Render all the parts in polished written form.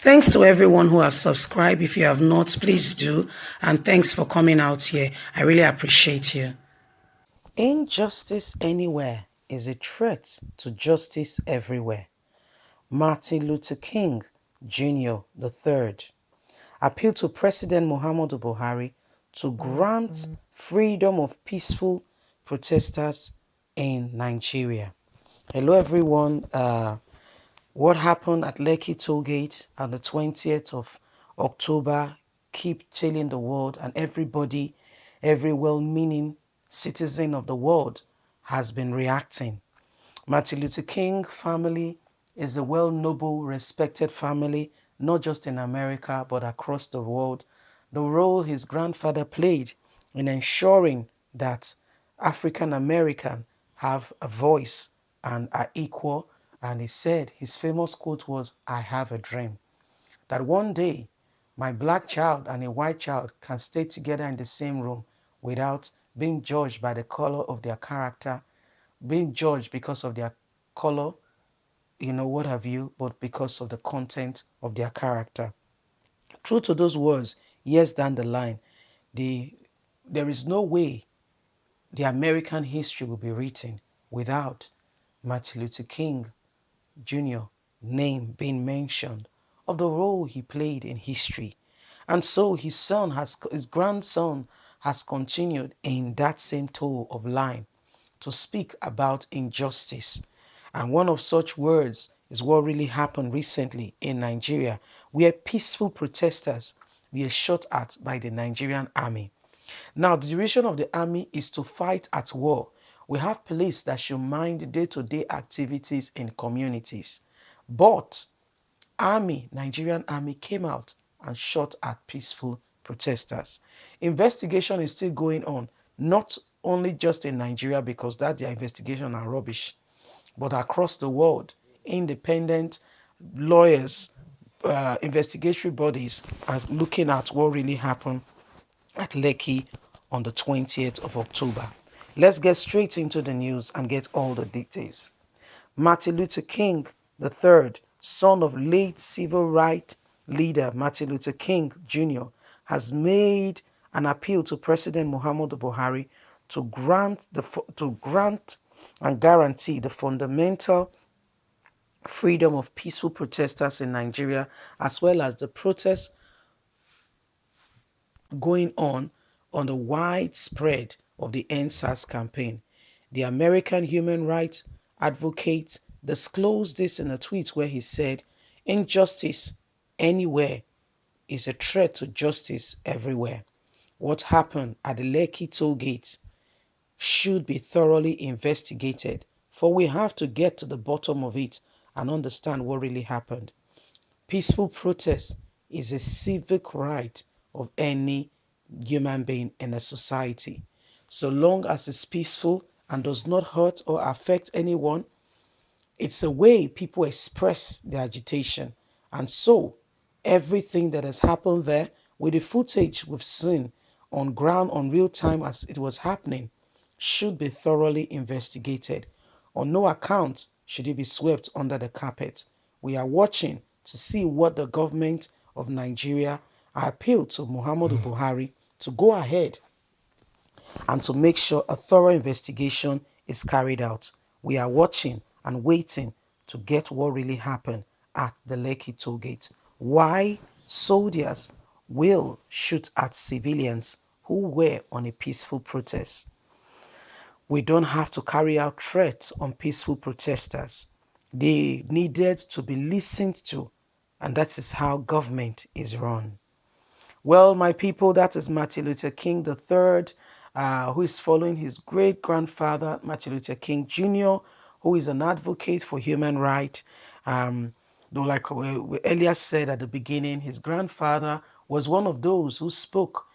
Thanks to everyone who have subscribed. If you have not, please do. And thanks for coming out here. I really appreciate you. Injustice anywhere is a threat to justice everywhere. Martin Luther King Jr. III appealed to President Muhammadu Buhari to grant freedom of peaceful protesters in Nigeria. Hello, everyone. What happened at Lekki tollgate on the 20th of October keep telling the world, and everybody, every well-meaning citizen of the world has been reacting. Martin Luther King family is a well-noble, respected family, not just in America, but across the world. The role his grandfather played in ensuring that African American have a voice and are equal. And he said, his famous quote was, "I have a dream that one day my black child and a white child can stay together in the same room without being judged by the color of their character, being judged because of their color, what have you, but because of the content of their character." True to those words, years down the line, there is no way the American history will be written without Martin Luther King Jr. name being mentioned of the role he played in history. And so his grandson has continued in that same toll of line to speak about injustice. And one of such words is what really happened recently in Nigeria, where peaceful protesters were shot at by the Nigerian army. Now, the duration of the army is to fight at war. We have police that should mind day-to-day activities in communities. But Nigerian army came out and shot at peaceful protesters. Investigation is still going on, not only just in Nigeria because that their investigation are rubbish, but across the world. Independent lawyers, investigatory bodies are looking at what really happened at Lekki on the 20th of October. Let's get straight into the news and get all the details. Martin Luther King III, son of late civil rights leader Martin Luther King Jr., has made an appeal to President Muhammadu Buhari to grant and guarantee the fundamental freedom of peaceful protesters in Nigeria, as well as the protests going on the widespread of the NSAS campaign. The American human rights advocate disclosed this in a tweet where he said, "Injustice anywhere is a threat to justice everywhere. What happened at the Lekki toll gate should be thoroughly investigated, for we have to get to the bottom of it and understand what really happened. Peaceful protest is a civic right of any human being in a society. So long as it's peaceful and does not hurt or affect anyone, it's a way people express their agitation. And so everything that has happened there with the footage we've seen on ground on real time as it was happening should be thoroughly investigated. On no account should it be swept under the carpet. We are watching to see what the government of Nigeria. I appeal to Muhammadu Buhari to go ahead and to make sure a thorough investigation is carried out. We are watching and waiting to get what really happened at the Lekki toll gate. Why soldiers will shoot at civilians who were on a peaceful protest. We don't have to carry out threats on peaceful protesters. They needed to be listened to, and that is how government is run. Well, my people, that is Martin Luther King III, who is following his great-grandfather, Martin Luther King Jr., who is an advocate for human rights. Though, like we earlier said at the beginning, his grandfather was one of those who spoke,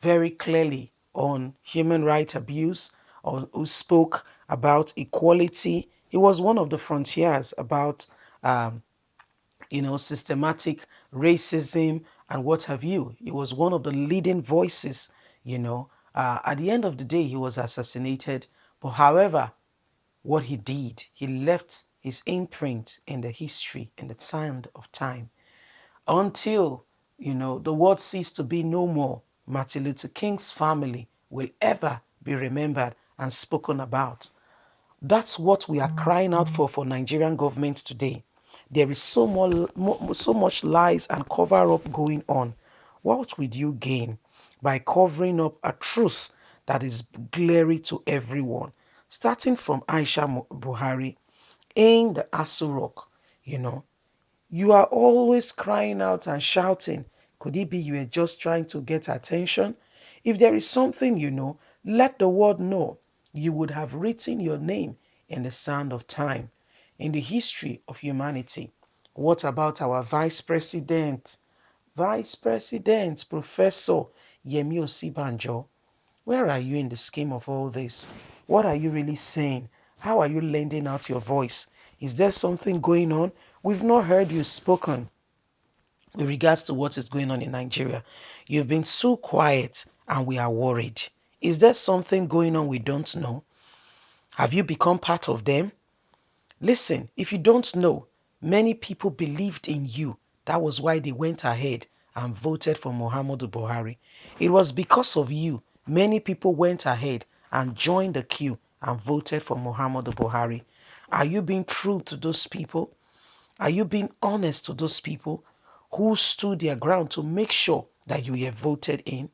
very clearly on human rights abuse, or who spoke about equality. He was one of the frontiers about systematic racism and what have you. He was one of the leading voices, At the end of the day, he was assassinated. But however, what he left his imprint in the history, in the sand of time. until, the world cease to be no more, Martin Luther King's family will ever be remembered and spoken about. That's what we are crying out for Nigerian government today. There is so much lies and cover up going on. What would you gain by covering up a truth that is glaring to everyone? Starting from Aisha Buhari in the Aso Rock, you are always crying out and shouting. Could it be you are just trying to get attention? If there is something let the world know. You would have written your name in the sand of time, in the history of humanity. What about our Vice President? Vice President, Professor Yemi Osibanjo. Where are you in the scheme of all this? What are you really saying? How are you lending out your voice? Is there something going on? We've not heard you spoken with regards to what is going on in Nigeria. You've been so quiet and we are worried. Is there something going on we don't know? Have you become part of them? Listen, if you don't know, many people believed in you. That was why they went ahead and voted for Muhammadu Buhari. It was because of you. Many people went ahead and joined the queue and voted for Muhammadu Buhari. Are you being true to those people? Are you being honest to those people who stood their ground to make sure that you were voted in?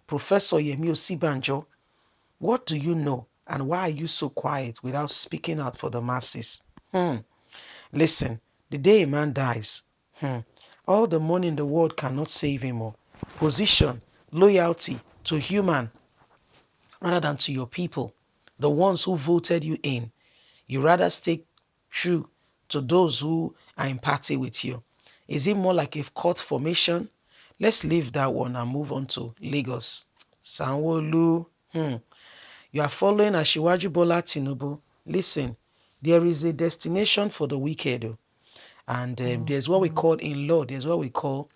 Professor Yemi Osibanjo, what do you know and why are you so quiet without speaking out for the masses? Listen, the day a man dies, all the money in the world cannot save him all. Position, loyalty to human rather than to your people, the ones who voted you in. You rather stay true to those who are in party with you. Is it more like a court formation? Let's leave that one and move on to Lagos. Sanwo-Olu, you are following Asiwaju Bola Tinubu. Listen, there is a destination for the wicked. And there's what we call in law, there's what we call,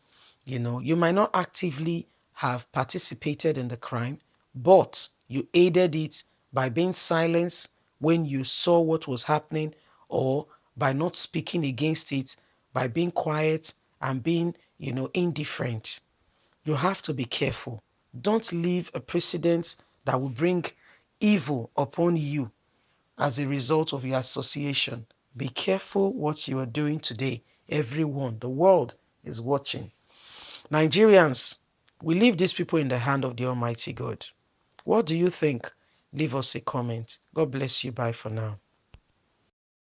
you might not actively have participated in the crime, but you aided it by being silenced when you saw what was happening or by not speaking against it, by being quiet and being, indifferent. You have to be careful. Don't leave a precedent that will bring evil upon you as a result of your association. Be careful what you are doing today. Everyone, the world is watching. Nigerians, we leave these people in the hand of the Almighty God. What do you think? Leave us a comment. God bless you. Bye for now.